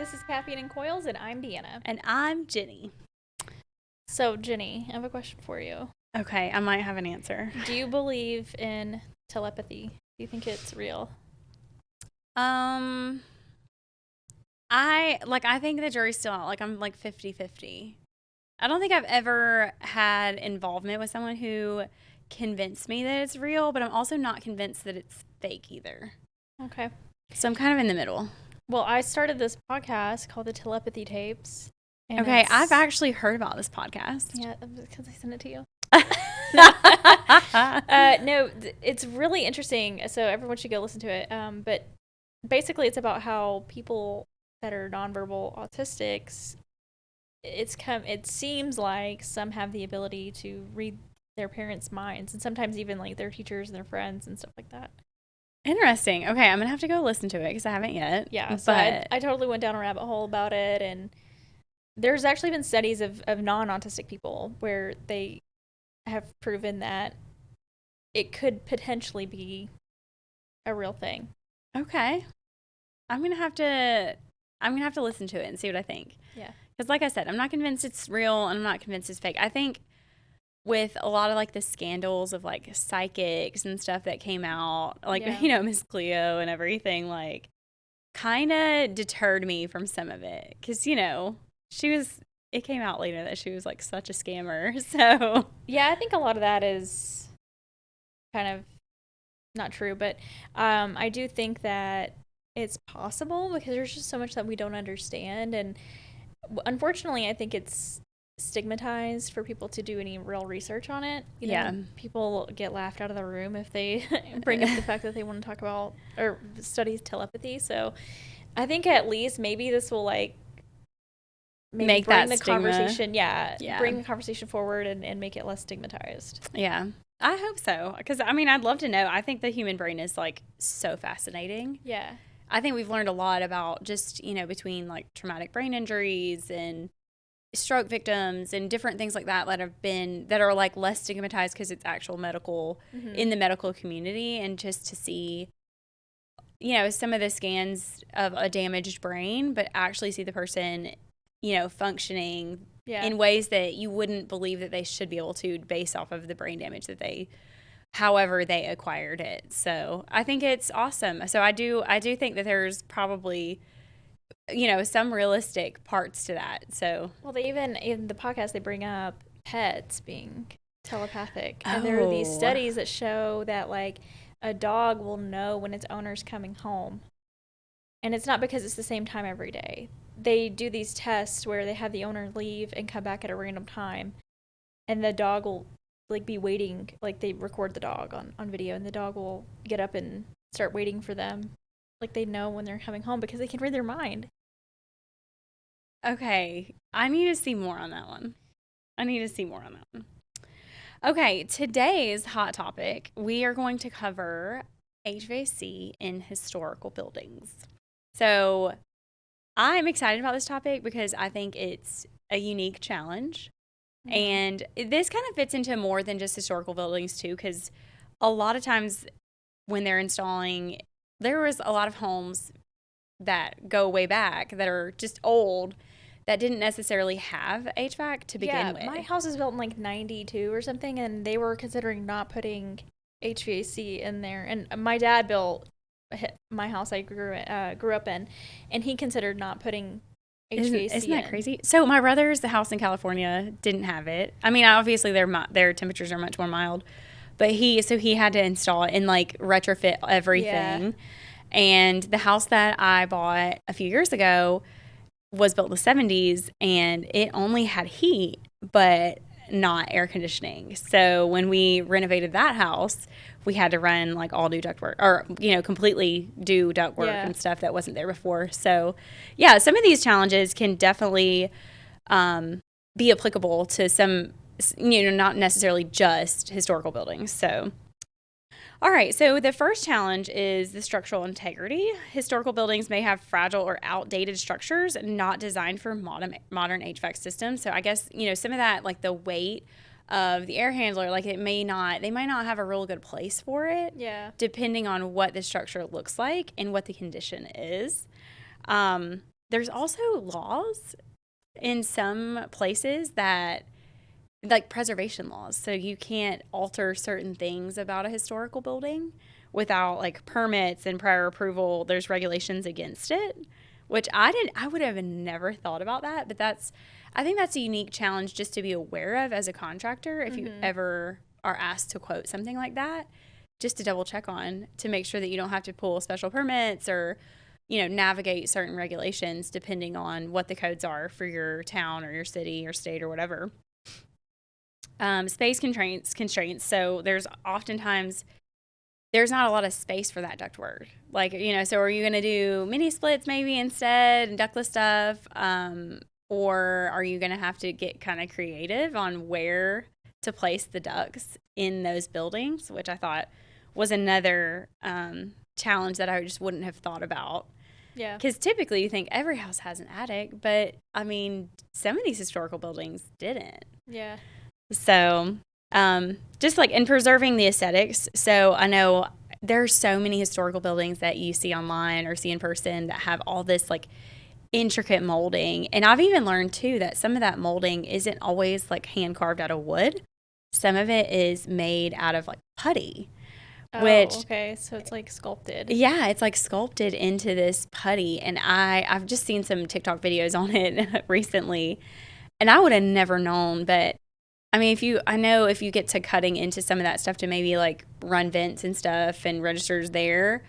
This is Caffeine Coils, and I'm Deanna. And I'm Jenny. So, Jenny, I have a question for you. Okay, I might have an answer. Do you believe in telepathy? Do you think it's real? I think the jury's still out. I'm 50-50. I don't think I've ever had involvement with someone who convinced me that it's real, but I'm also not convinced that it's fake either. Okay. So I'm kind of in the middle. Well, I started this podcast called the Telepathy Tapes. Okay, I've actually heard about this podcast. Yeah, because I sent it to you. No, it's really interesting. So everyone should go listen to it. But basically, it's about how people that are nonverbal autistics, it seems like some have the ability to read their parents' minds, and sometimes even like their teachers and their friends and stuff like that. Interesting. Okay, I'm gonna have to go listen to it because I haven't yet. Yeah, so I totally went down a rabbit hole about it, and there's actually been studies of non-autistic people where they have proven that it could potentially be a real thing. Okay. I'm gonna have to listen to it and see what I think. Yeah. Because like I said, I'm not convinced it's real and I'm not convinced it's fake. I think with a lot of the scandals of psychics and stuff that came out, Miss Cleo and everything, kind of deterred me from some of it. Because, it came out later that she was such a scammer. So, yeah, I think a lot of that is kind of not true. But I do think that it's possible because there's just so much that we don't understand. And unfortunately, I think it's stigmatized for people to do any real research on it. People get laughed out of the room if they bring up the fact that they want to talk about or study telepathy. So I think at least maybe this will make bring that the stigma. conversation bring the conversation forward and make it less stigmatized. Yeah, I hope so, because I'd love to know. I think the human brain is so fascinating. Yeah, I think we've learned a lot about just between traumatic brain injuries and stroke victims and different things like that that are less stigmatized because it's actual medical in the medical community, and just to see some of the scans of a damaged brain, but actually see the person functioning in ways that you wouldn't believe that they should be able to based off of the brain damage that however they acquired it. So I think it's awesome. So I do think that there's probably some realistic parts to that. So, well, they even in the podcast they bring up pets being telepathic, and there are these studies that show that a dog will know when its owner's coming home, and it's not because it's the same time every day. They do these tests where they have the owner leave and come back at a random time, and the dog will be waiting. They record the dog on video, and the dog will get up and start waiting for them. They know when they're coming home because they can read their mind. Okay, I need to see more on that one. Okay, today's hot topic, we are going to cover HVAC in historical buildings. So I'm excited about this topic because I think it's a unique challenge. Mm-hmm. And this kind of fits into more than just historical buildings too, because a lot of times when they're installing, there was a lot of homes that go way back that are just old that didn't necessarily have HVAC to begin with. My house is built in 92 or something, and they were considering not putting HVAC in there. And my dad built my house I grew up in, and he considered not putting HVAC Isn't that crazy? So my brother's house in California didn't have it. Obviously their temperatures are much more mild, but he had to install it and retrofit everything. Yeah. And the house that I bought a few years ago was built in the 70s, and it only had heat, but not air conditioning. So when we renovated that house, we had to run all new ductwork, or completely do ductwork and stuff that wasn't there before. So yeah, some of these challenges can definitely be applicable to some, not necessarily just historical buildings. So all right, so the first challenge is the structural integrity. Historical buildings may have fragile or outdated structures not designed for modern HVAC systems. So I guess, some of that, the weight of the air handler, they might not have a real good place for it. Yeah. Depending on what the structure looks like and what the condition is. there's also laws in some places that, like preservation laws. So you can't alter certain things about a historical building without like permits and prior approval. There's regulations against it, which I would have never thought about that. But I think that's a unique challenge just to be aware of as a contractor if you ever are asked to quote something like that, just to double check on to make sure that you don't have to pull special permits or, navigate certain regulations depending on what the codes are for your town or your city or state or whatever. Space constraints. So there's oftentimes, there's not a lot of space for that ductwork. Like, so are you going to do mini splits maybe instead and ductless stuff? Or are you going to have to get kind of creative on where to place the ducts in those buildings, which I thought was another challenge that I just wouldn't have thought about. Yeah. Because typically you think every house has an attic, but I mean, some of these historical buildings didn't. Yeah. So, just like in preserving the aesthetics. So I know there's so many historical buildings that you see online or see in person that have all this like intricate molding. And I've even learned too that some of that molding isn't always like hand carved out of wood. Some of it is made out of like putty. Which, okay, so it's like sculpted. Yeah, it's like sculpted into this putty. And I've just seen some TikTok videos on it recently. And I would have never known, but I mean, if you get to cutting into some of that stuff to maybe like run vents and stuff and registers there,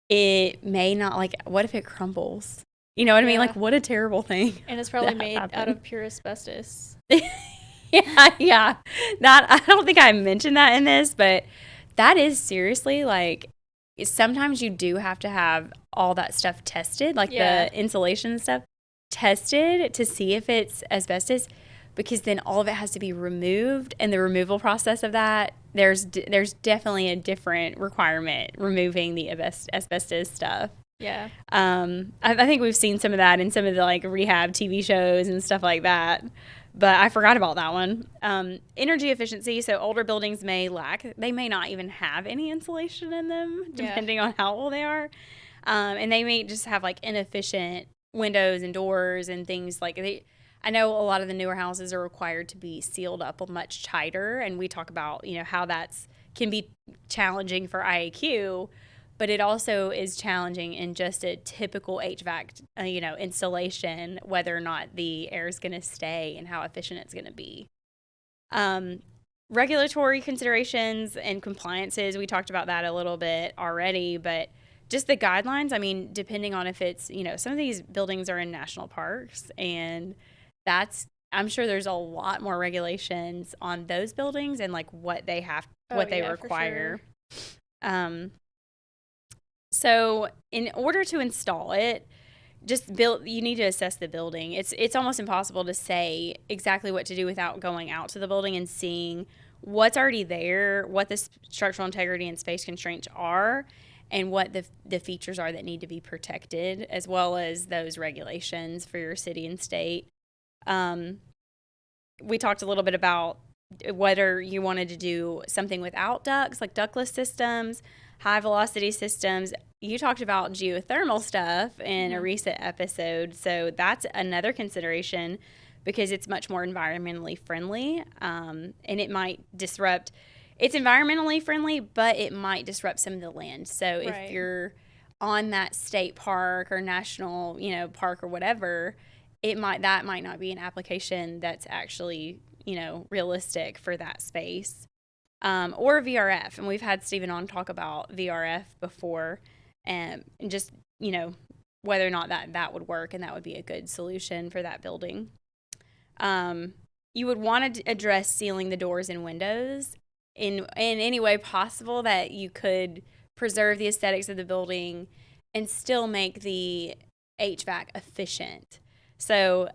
it may not, like, what if it crumbles? You know what I mean? Like, what a terrible thing. And it's probably made out of pure asbestos. Yeah. That, I don't think I mentioned that in this, but that is seriously like, sometimes you do have to have all that stuff tested, like the insulation stuff tested to see if it's asbestos, because then all of it has to be removed, and the removal process of that, there's definitely a different requirement removing the asbestos stuff. Yeah. I think we've seen some of that in some of the like rehab TV shows and stuff like that, but I forgot about that one. Energy efficiency. So older buildings may not even have any insulation in them, depending on how old they are. And they may just have like inefficient windows and doors and things like I know a lot of the newer houses are required to be sealed up much tighter, and we talk about, how can be challenging for IAQ, but it also is challenging in just a typical HVAC, installation, whether or not the air is going to stay and how efficient it's going to be. Regulatory considerations and compliances, we talked about that a little bit already, but just the guidelines, I mean, depending on if it's, some of these buildings are in national parks, and I'm sure there's a lot more regulations on those buildings and like what they require. Sure. So in order to install it, you need to assess the building. It's almost impossible to say exactly what to do without going out to the building and seeing what's already there, what the structural integrity and space constraints are, and what the features are that need to be protected, as well as those regulations for your city and state. We talked a little bit about whether you wanted to do something without ducts, like ductless systems, high velocity systems. You talked about geothermal stuff in a recent episode, so that's another consideration because it's much more environmentally friendly, and it might disrupt. It's environmentally friendly, but it might disrupt some of the land. So if you're on that state park or national, park or whatever, that might not be an application that's actually, realistic for that space. Or VRF. And we've had Stephen on talk about VRF before, and just, whether or not that would work, and that would be a good solution for that building. You would want to address sealing the doors and windows in any way possible that you could preserve the aesthetics of the building and still make the HVAC efficient. So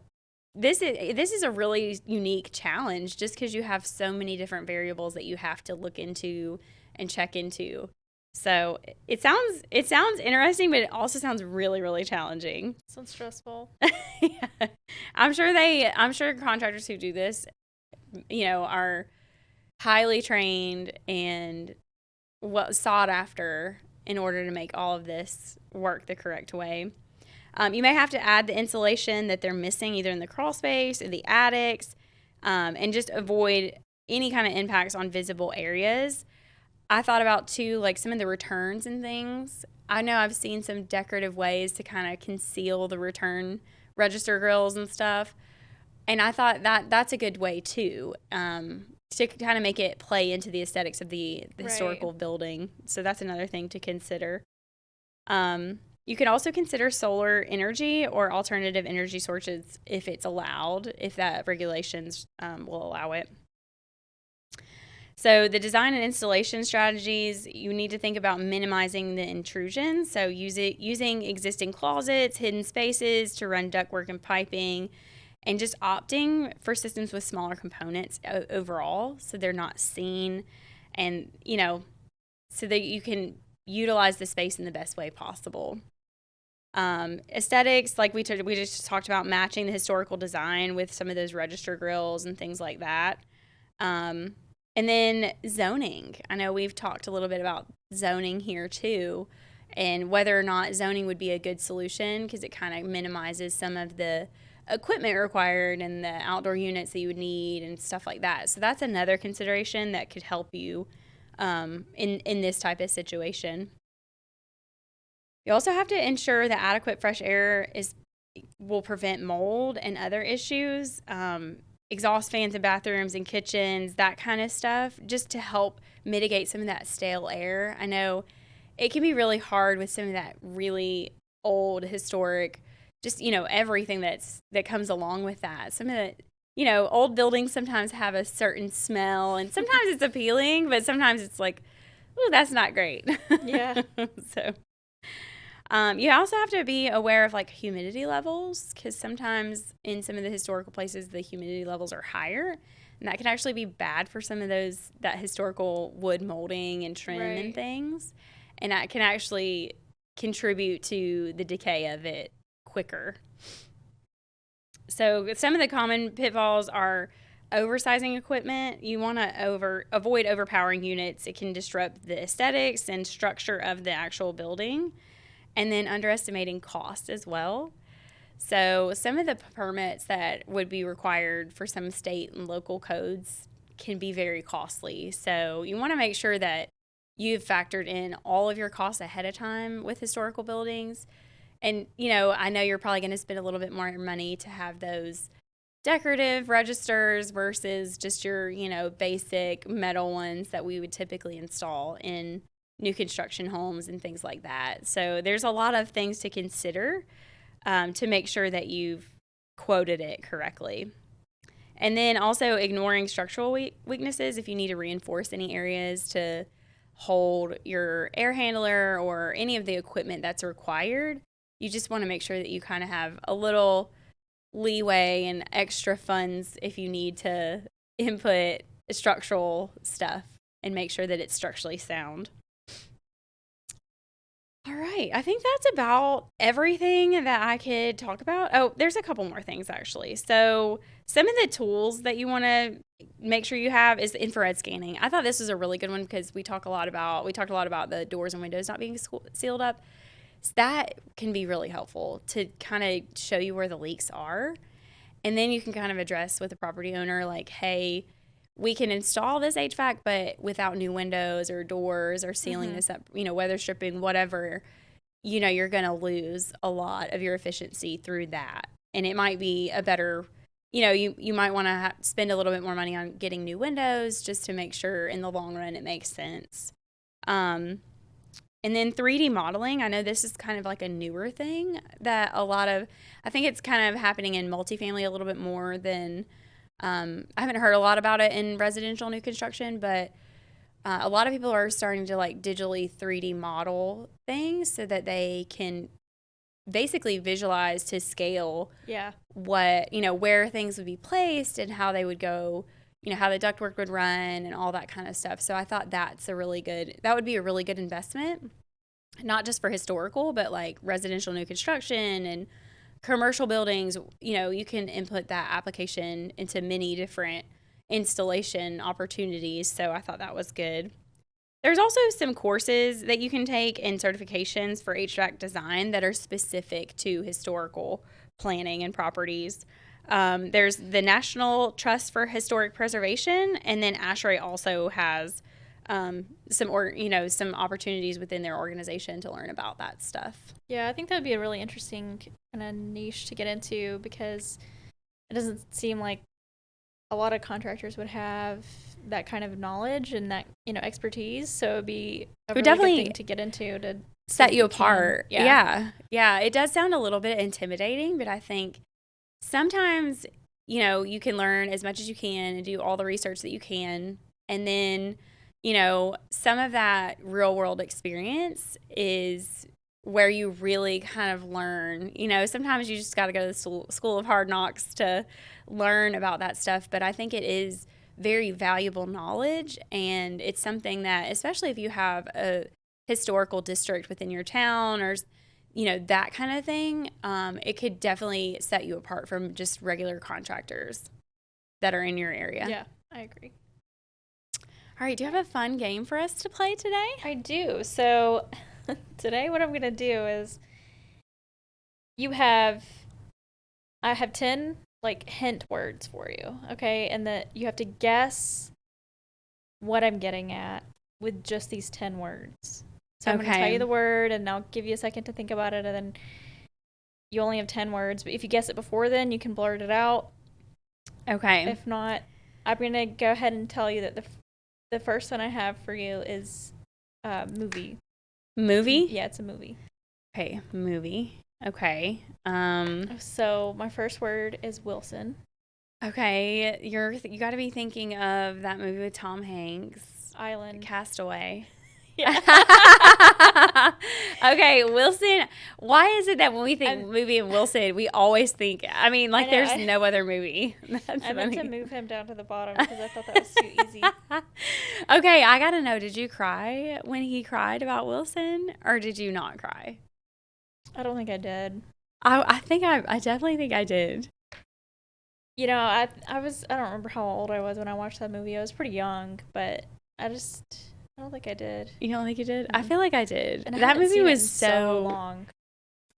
this is a really unique challenge just because you have so many different variables that you have to look into and check into. So it sounds interesting, but it also sounds really, really challenging. Sounds stressful. Yeah. I'm sure contractors who do this, are highly trained and sought after in order to make all of this work the correct way. You may have to add the insulation that they're missing either in the crawl space or the attics, and just avoid any kind of impacts on visible areas. I thought about too, like some of the returns and things. I know I've seen some decorative ways to kind of conceal the return register grills and stuff. And I thought that that's a good way too, to kind of make it play into the aesthetics of the historical building. So that's another thing to consider. You can also consider solar energy or alternative energy sources if it's allowed, if that regulations will allow it. So the design and installation strategies, you need to think about minimizing the intrusion. So using existing closets, hidden spaces to run ductwork and piping, and just opting for systems with smaller components overall so they're not seen, and, so that you can utilize the space in the best way possible. Aesthetics, like we just talked about, matching the historical design with some of those register grills and things like that. And then zoning. I know we've talked a little bit about zoning here too, and whether or not zoning would be a good solution because it kind of minimizes some of the equipment required and the outdoor units that you would need and stuff like that. So that's another consideration that could help you in this type of situation. You also have to ensure that adequate fresh air will prevent mold and other issues. Exhaust fans in bathrooms and kitchens, that kind of stuff, just to help mitigate some of that stale air. I know it can be really hard with some of that really old, historic, just, everything that comes along with that. Some of the, old buildings sometimes have a certain smell, and sometimes it's appealing, but sometimes it's like, ooh, that's not great. Yeah. So you also have to be aware of like humidity levels, because sometimes in some of the historical places the humidity levels are higher, and that can actually be bad for some of that historical wood molding and trim and things, and that can actually contribute to the decay of it quicker. So some of the common pitfalls are oversizing equipment. You want to avoid overpowering units. It can disrupt the aesthetics and structure of the actual building. And then underestimating cost as well. So some of the permits that would be required for some state and local codes can be very costly. So you want to make sure that you've factored in all of your costs ahead of time with historical buildings. And, I know you're probably going to spend a little bit more money to have those decorative registers versus just your, basic metal ones that we would typically install in new construction homes and things like that. So there's a lot of things to consider to make sure that you've quoted it correctly. And then also ignoring structural weaknesses if you need to reinforce any areas to hold your air handler or any of the equipment that's required. You just want to make sure that you kind of have a little leeway and extra funds if you need to input structural stuff and make sure that it's structurally sound. All right, I think that's about everything that I could talk about. Oh, there's a couple more things actually. So some of the tools that you want to make sure you have is infrared scanning. I thought this was a really good one because we talked a lot about the doors and windows not being sealed up. So that can be really helpful to kind of show you where the leaks are. And then you can kind of address with the property owner like, hey, we can install this HVAC, but without new windows or doors or sealing this up, weather stripping, whatever, you're going to lose a lot of your efficiency through that. And it might be a better, you might want to spend a little bit more money on getting new windows just to make sure in the long run it makes sense. And then 3D modeling, I know this is kind of like a newer thing that I think it's kind of happening in multifamily a little bit more than, I haven't heard a lot about it in residential new construction, but a lot of people are starting to like digitally 3D model things so that they can basically visualize to scale what, where things would be placed and how they would go, how the ductwork would run and all that kind of stuff. So I thought that would be a really good investment, not just for historical, but like residential new construction and commercial buildings. You can input that application into many different installation opportunities. So I thought that was good. There's also some courses that you can take and certifications for HVAC design that are specific to historical planning and properties. There's the National Trust for Historic Preservation, and then ASHRAE also has some opportunities within their organization to learn about that stuff. Yeah, I think that would be a really interesting kind of niche to get into, because it doesn't seem like a lot of contractors would have that kind of knowledge and that, expertise. So it would be a really definitely good thing to get into to set you apart. Yeah. Yeah. It does sound a little bit intimidating, but I think sometimes, you can learn as much as you can and do all the research that you can. And then, some of that real world experience is where you really kind of learn. Sometimes you just got to go to the school of hard knocks to learn about that stuff. But I think it is very valuable knowledge, and it's something that, especially if you have a historical district within your town or that kind of thing, it could definitely set you apart from just regular contractors that are in your area. Yeah, I agree. All right, do you have a fun game for us to play today? I do. So today what I'm going to do is I have 10 hint words for you, okay? And that you have to guess what I'm getting at with just these 10 words. So I'm going to tell you the word, and I'll give you a second to think about it, and then you only have 10 words. But if you guess it before then, you can blurt it out. Okay. If not, I'm going to go ahead and tell you that the first one I have for you is movie. Movie? Yeah, it's a movie. Okay, movie. Okay. So my first word is Wilson. Okay, you got to be thinking of that movie with Tom Hanks, Island. Castaway. Yeah. Okay, Wilson. Why is it that when we think movie and Wilson, we always think? I mean, there's no other movie. I meant to move him down to the bottom because I thought that was too easy. Okay, I gotta know. Did you cry when he cried about Wilson, or did you not cry? I don't think I did. I definitely think I did. I don't remember how old I was when I watched that movie. I was pretty young, but I don't think I did. You don't think you did? Mm-hmm. I feel like I did. And that movie was so long.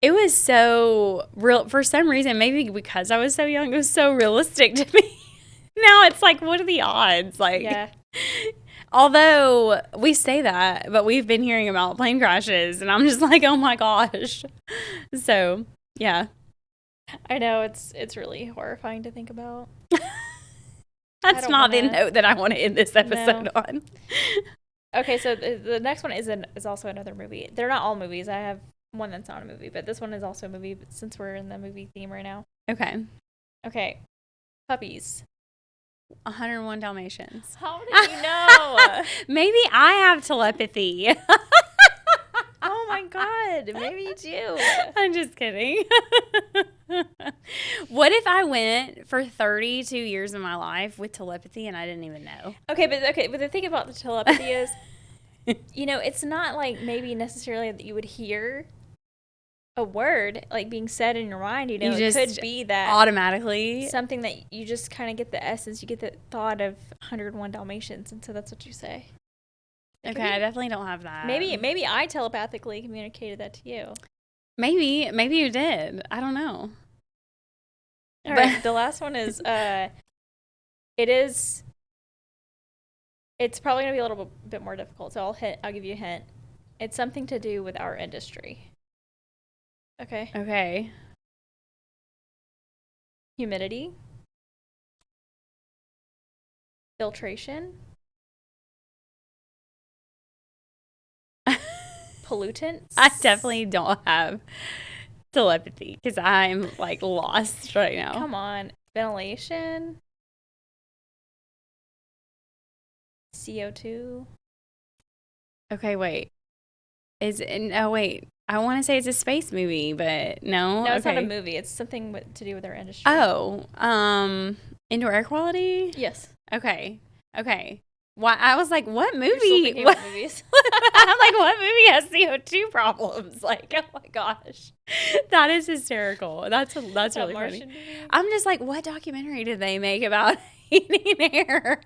It was so real. For some reason, maybe because I was so young, it was so realistic to me. Now it's like, what are the odds? Yeah. Although we say that, but we've been hearing about plane crashes, and I'm just like, oh my gosh. So, yeah. I know, it's really horrifying to think about. That's not the note that I want to end this episode on. Okay, so the next one is also another movie. They're not all movies. I have one that's not a movie, but this one is also a movie, since we're in the movie theme right now. Okay. Puppies. 101 Dalmatians. How did you know? Maybe I have telepathy. Oh my God, maybe you do. I'm just kidding. What if I went for 32 years of my life with telepathy and I didn't even know? Okay, but the thing about the telepathy is, it's not maybe necessarily that you would hear a word being said in your mind. It could be that automatically something that you just kind of get the essence. You get the thought of 101 Dalmatians, and so that's what you say. Okay, I definitely don't have that. Maybe I telepathically communicated that to you. Maybe you did. I don't know. All right, the last one is it's probably gonna be a little bit more difficult. So I'll give you a hint. It's something to do with our industry. Okay. Humidity. Filtration. Pollutants. I definitely don't have telepathy because I'm lost right now. Come on. Ventilation. CO2. Okay, wait. Wait. I want to say it's a space movie, but no. No, it's not a movie. It's something to do with our industry. Oh, indoor air quality? Yes. Okay. Why? I was like, what movie? You're still thinking about movies. I'm like, what movie has CO2 problems? Oh my gosh, that is hysterical. That's really funny. I'm just like, what documentary did they make about heating air?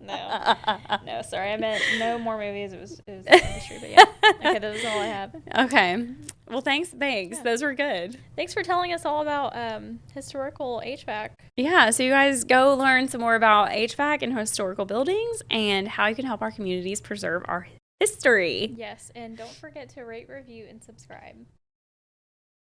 No, sorry. I meant no more movies. It was the industry, but yeah. Okay, that was all I have. Okay. Well, thanks. Yeah. Those were good. Thanks for telling us all about historical HVAC. Yeah, so you guys go learn some more about HVAC and historical buildings and how you can help our communities preserve our history. Yes, and don't forget to rate, review, and subscribe.